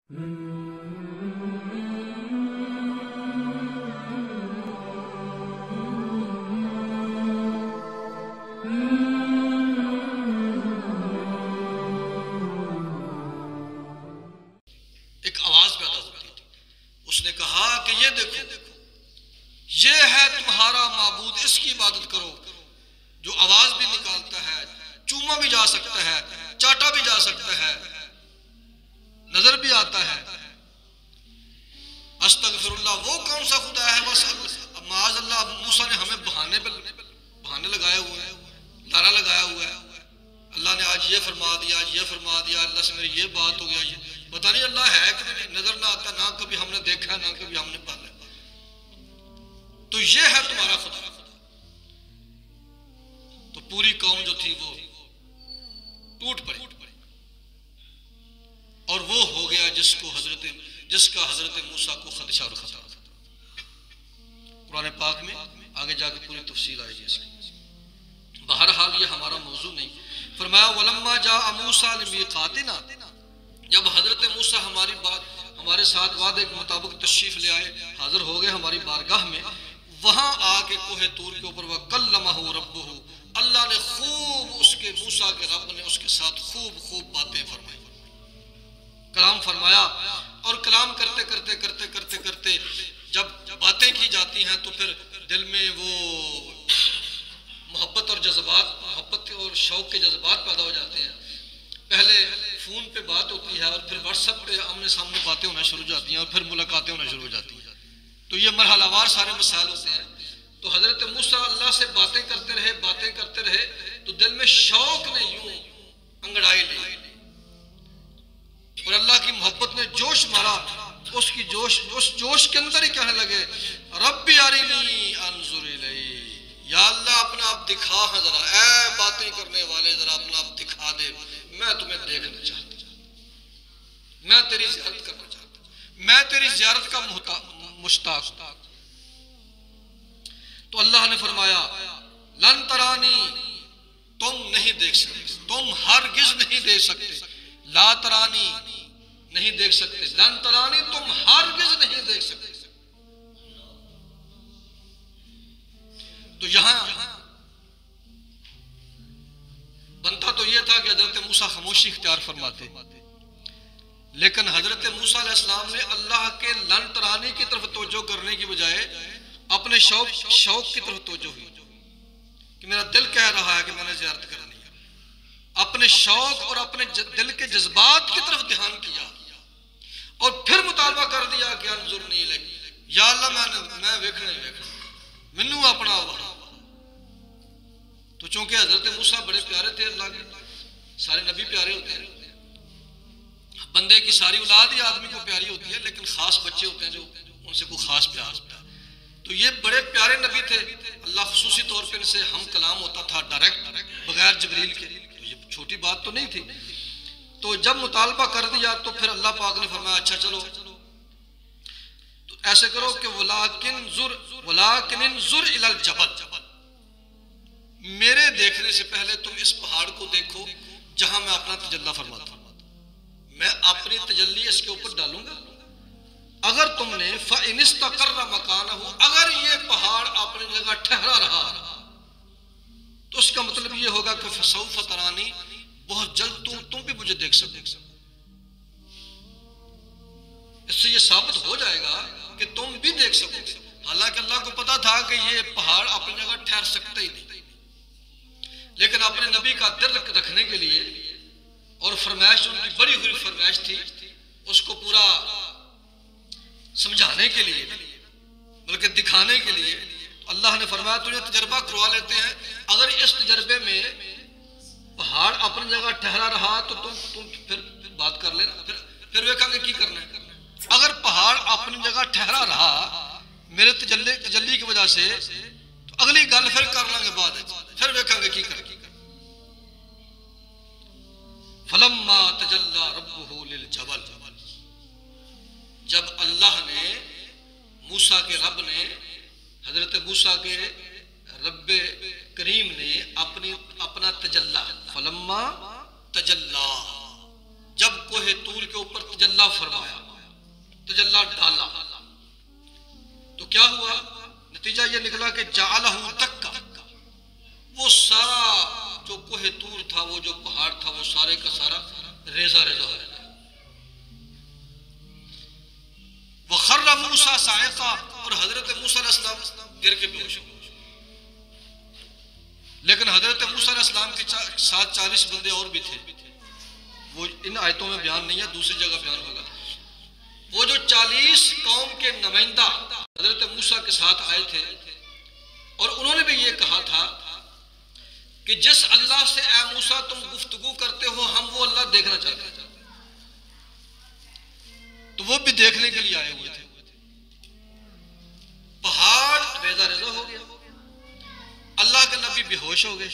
एक आवाज पैदा होती थी। उसने कहा कि ये देखो, ये है तुम्हारा माबूद, इसकी इबादत करो जो आवाज भी निकालता है, चूमा भी जा सकता है, चाटा भी जा सकता है, नजर भी आता है। अस्तगफिरुल्लाह, वो कौन सा खुदा है? बस माज़अल्लाह, मूसा ने हमें बहाने लगाए हुए हैं, नारा लगाया हुआ है। अल्लाह ने आज ये फरमा दिया, आज ये फरमा दिया, अल्लाह से मेरी ये बात हो गया, ये पता नहीं अल्लाह है कि नहीं, नजर ना आता, ना कभी हमने देखा, ना कभी हमने पाला। तो ये है तुम्हारा खुदा। तो पूरी कौम जो थी वो टूट पड़ी और वो हो गया जिसका हजरत मूसा को खदशा और खतरा था। कुरान पाक में आगे जाके पूरी तफसील आएगी इसकी। बहरहाल ये हमारा मौजू नहीं। फरमाया वलम्मा जा मूसा लिमीकातिना, जब हजरत मूसा हमारे साथ वादे के मुताबिक तशरीफ ले आए, हाजिर हो गए हमारी बारगाह में, वहां आके कोहे तूर के ऊपर वह कल्लमहु रब्बुहु, अल्लाह ने खूब उसके मूसा के रब ने उसके साथ खूब बातें फरमाई, कलाम फरमाया। और कलाम करते करते जब बातें की जाती हैं तो फिर दिल में वो मोहब्बत और शौक के जज्बात पैदा हो जाते हैं। पहले फोन पे बात होती है और फिर व्हाट्सएप पे आमने सामने बातें होना शुरू हो जाती हैं और फिर मुलाकातें होना शुरू हो जाती हैं। तो ये मरहलावार सारे मसाइल होते हैं। तो हजरत मूसा अल्लाह से बातें करते रहे तो दिल में शौक ने यूं अंगड़ाई ली और अल्लाह की मोहब्बत ने जोश मारा। उस जोश के अंदर ही कहने लगे, रब्बी अरिनी अंजुर इलैक, या अल्लाह अपना आप दिखा है जरा, ऐ बातें करने वाले जरा अपना आप दिखा दे, मैं तुम्हें देखना चाहता, मैं तेरी ज़ियारत करना चाहता, मैं तेरी ज़ियारत का मुश्ताक। तो अल्लाह ने फरमाया लन तरानी, तुम नहीं देख सकते, तुम हरगिज़ नहीं देख सकते, ला तरानी नहीं देख सकते, लन तरानी तुम हरगिज़ नहीं देख सकते। तो यहां बनता तो यह था कि हजरत मूसा खामोशी इख्तियार फरमाते, लेकिन हजरत मूसा अलैहिस्सलाम ने अल्लाह के लन तरानी की तरफ तवज्जो करने की बजाय अपने शौक की तरफ तवज्जो हुई कि मेरा दिल कह रहा है कि मैंने ज़ियारत करनी है। अपने शौक और अपने दिल के जज्बात की तरफ ध्यान किया और फिर मुतालबा कर दिया कि अंजुर नहीं लगी, या अल्लाह मैं वेखना ही वेखना, मैनू अपना वहा। तो चूंकि हजरत मूसा बड़े प्यारे थे अल्लाह के, सारे नबी प्यारे होते हैं, बंदे की सारी औलाद ही आदमी को प्यारी होती है, लेकिन खास बच्चे होते हैं जो उनसे कोई खास प्यार होता है। तो ये बड़े प्यारे नबी थे, अल्लाह खुसूसी तौर पर इनसे हम कलाम होता था डायरेक्ट बगैर जबरील के। तो ये छोटी बात तो नहीं थी। तो जब मुतालबा कर दिया तो फिर अल्लाह पाक ने फरमाया अच्छा चलो तो ऐसे करो कि वलाकिन जुर इलल जबल, मेरे देखने से पहले तुम इस पहाड़ को देखो जहां मैं अपना तजल्ला फरमाता हूं, मैं अपनी तजल्ली इसके ऊपर डालूंगा। अगर तुमने फ़इनिस्तक़र्र मकानहु, अगर ये पहाड़ अपनी जगह ठहरा रहा तो उसका मतलब ये होगा कि फसौफ तरानी, बहुत जल्द तुम भी मुझे देख सको। इससे ये साबित हो जाएगा कि तुम भी देख सकोगे। हालांकि अल्लाह को पता था कि ये पहाड़ अपनी जगह ठहर सकता ही नहीं, लेकिन अपने नबी का दिल रखने के लिए और फरमाइश उनकी बड़ी हुई फरमाइश थी, उसको पूरा समझाने के लिए बल्कि दिखाने के लिए अल्लाह ने फरमाया तुझे तजर्बा करवा लेते हैं। अगर इस तजर्बे में पहाड़ अपनी जगह ठहरा रहा तो तुम फिर बात कर लेना, फिर वेखेंगे की करना है। अगर पहाड़ अपनी जगह ठहरा रहा मेरे तजल्ली की वजह से तो अगली गल फिर कर लेंगे बाद, फिर वेखेंगे की कर। फलम्मा तजल्ला रब्बुहु लिल जबल, जब अल्लाह ने मूसा के रब ने हजरत मूसा के रब करीम ने अपना तजल्ला, फलम्मा तजल्ला, जब कोहे तूर के ऊपर तजल्ला फरमाया, तजल्ला डाला, तो क्या हुआ? नतीजा ये निकला कि जालहू दक्का, वो सारा जो कोहे तूर था, वो जो पहाड़ था, वो सारे का सारा रेजा रेजा हो गया। वखर्रा मूसा साइका, और हजरत मूसा अलैहिस्सलाम गिर के बेहोश हो गए। लेकिन हजरत मूसा अलैहिस्सलाम के साथ 40 बंदे और भी थे, वो इन आयतों में बयान नहीं है, दूसरी जगह बयान होगा। वो जो 40 कौम के नुमाइंदा हजरत मूसा के साथ आए थे, और उन्होंने भी ये कहा था कि जिस अल्लाह से ए मूसा तुम गुफ्तगू करते हो, हम वो अल्लाह देखना चाहते हैं। तो वो भी देखने के लिए आए हुए थे। पहाड़ रेजा रेजा हो गया, अल्लाह के नबी बेहोश हो गए,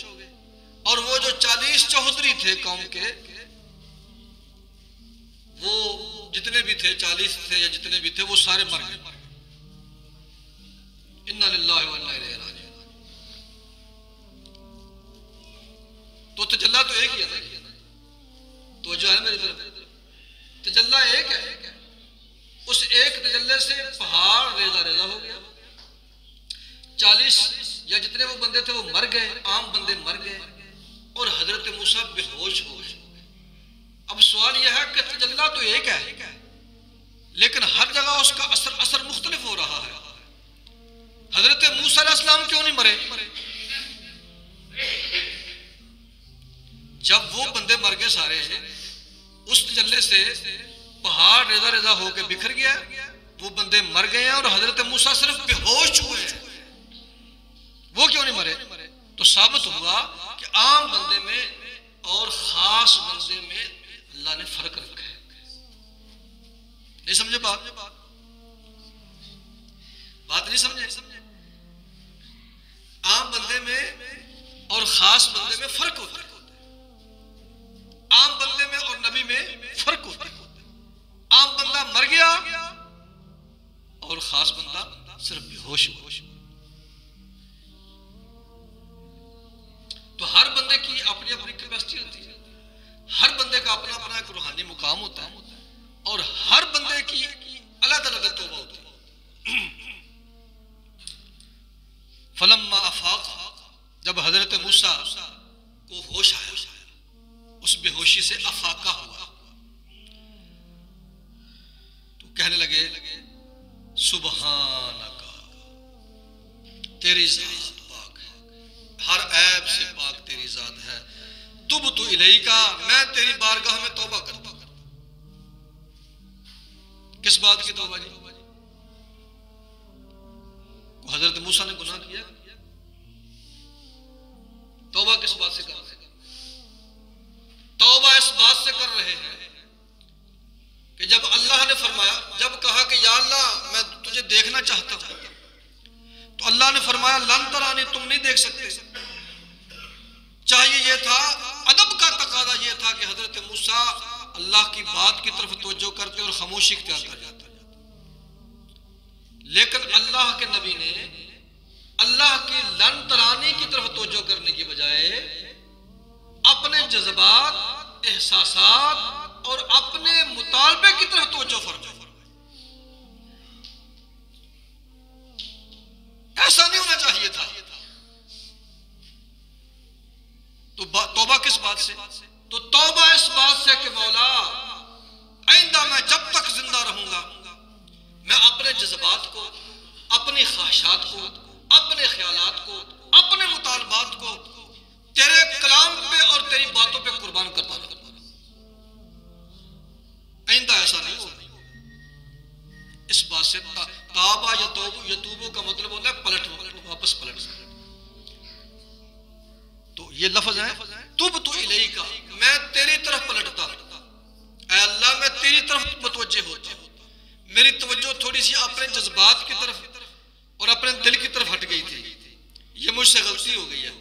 और वो जो 40 चौधरी थे कौम के, वो जितने भी थे, 40 थे या जितने भी थे, वो सारे मर गए। इन्ना लिल्लाहि व इन्ना इलैहि राजिऊन। तो तजल्ला तो एक ही है ना, तो जो है मेरी तरफ, तजल्ला एक है। उस एक तजल्ले से पहाड़ रेजा रेजा हो गया, 40 या जितने वो बंदे थे वो मर गए, आम बंदे मर गए, और हजरत मूसा बेहोश हो गए। अब सवाल यह है कि तजल्ला तो एक है, लेकिन हर जगह उसका असर मुख्तलिफ हो रहा है। हजरत मूसा अलैहिस्सलाम क्यों नहीं मरे? जब वो बंदे मर गए सारे, उस तजल्ले से पहाड़ रेजा रेजा होकर बिखर गया, वो बंदे मर गए हैं, और हजरत मूसा सिर्फ बेहोश हुए हैं। वो क्यों नहीं मरे? तो साबित हुआ कि आम बंदे में और खास बंदे में अल्लाह ने फर्क रखा है। नहीं समझे बात नहीं समझे? आम बंदे में और खास बंदे में फर्क होता है। आम बंदे में और नबी में फर्क होता है। आम बंदा मर गया और खास बंदा सिर्फ बेहोश हुआ। तो हर बंदे की अपनी अपनी कैपेसिटी होती है, हर बंदे का अपना अपना एक रूहानी मुकाम होता है, और हर बंदे की अलग अलग तौबा होती है। फलम्मा अफाक, जब हजरत मूसा को होश आया, उस बेहोशी से अफाका हुआ, तो कहने लगे सुबहानका, तेरी जात पाक है, हर ऐब से पाक तेरी जात है। तुब तु इलैका, मैं तेरी बारगाह में तौबा करता हूं। किस बात की तौबा जी? हजरत मूसा ने गुनाह किया, तौबा किस बात से कर रहे हैं? तौबा इस बात से कर रहे हैं कि जब अल्लाह ने फरमाया, जब कहा कि या अल्लाह मैं तुझे देखना चाहता हूं, तो अल्लाह ने फरमाया लन तरानी, तुम नहीं देख सकते। चाहिए यह था, अदब का तकादा यह था कि हजरत मूसा अल्लाह की बात की तरफ तवज्जो करते और खामोशी इख्तियार कर जाते। लेकिन अल्लाह के नबी ने अल्लाह की लन तरानी की तरफ तवज्जो करने की बजाय अपने जज्बात, एहसासात और अपने मुतालबे की तरफ तवज्जो फरमाई। ऐसा नहीं होना चाहिए था। तो तौबा किस बात से? तो तौबा इस बात से कि मौला आइंदा मैं जब तक जिंदा रहूंगा, मैं अपने जज्बात को, अपनी ख्वाहिशात को, अपने ख्यालात को, अपने मुतालबात को तेरे कलाम पे और तेरी बातों पे कुर्बान करता रहूंगा। आइंदा ऐसा नहीं होगा। इस बात से ताबा यतूबू का मतलब होता है पलट, वापस पलट। तो ये लफ्ज है तुब तु इलैका, मैं तेरी तरफ पलटता हूं। ऐ अल्लाह मैं तेरी तरफ मुतवज्जे होता हूं। मेरी तवज्जो थोड़ी सी अपने जज्बात की तरफ और अपने दिल की तरफ हट गई थी, ये मुझसे गलती हो गई है।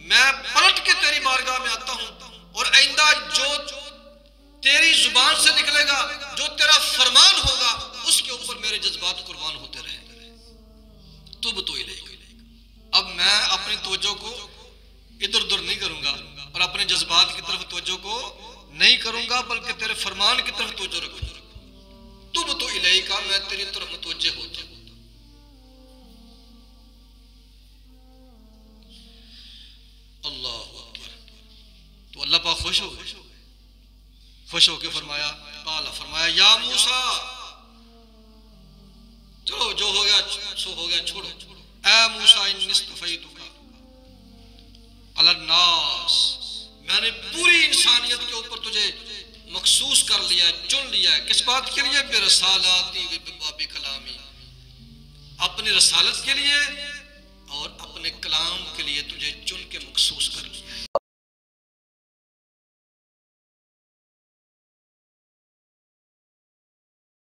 मैं पलट के तेरी बारगाह में आता हूं, और आइंदा जो तेरी जुबान से निकलेगा, जो तेरा फरमान होगा, उसके ऊपर मेरे जज्बात कुर्बान होते रहेंगे। तुब तो इलैका, अब मैं अपनी तवज्जो को इधर उधर नहीं करूंगा और अपने जज्बात की तरफ तवज्जो को नहीं करूंगा, बल्कि तेरे फरमान की तरफ तवज्जो रखूंगा। तुब तो इलैका इलेका, मैं तेरी तरफ मुतवज्जे होता हूं। अल्लाह अकबर। तो अल्लाह पाक खुश हो गए, खुश होकर फरमाया, काला फरमाया, या मूसा, चलो जो हो गया सो हो गया, छोड़ो। ऐ मूसा इन्निस्तफैतुका अलन्नास, मैंने पूरी इंसानियत के ऊपर तुझे मखसूस कर लिया है, चुन लिया है। किस बात के लिए? बिरसालाती व कलामी, अपनी रसालत के लिए और अपने कलाम के लिए तुझे चुन के मखसूस कर लिया।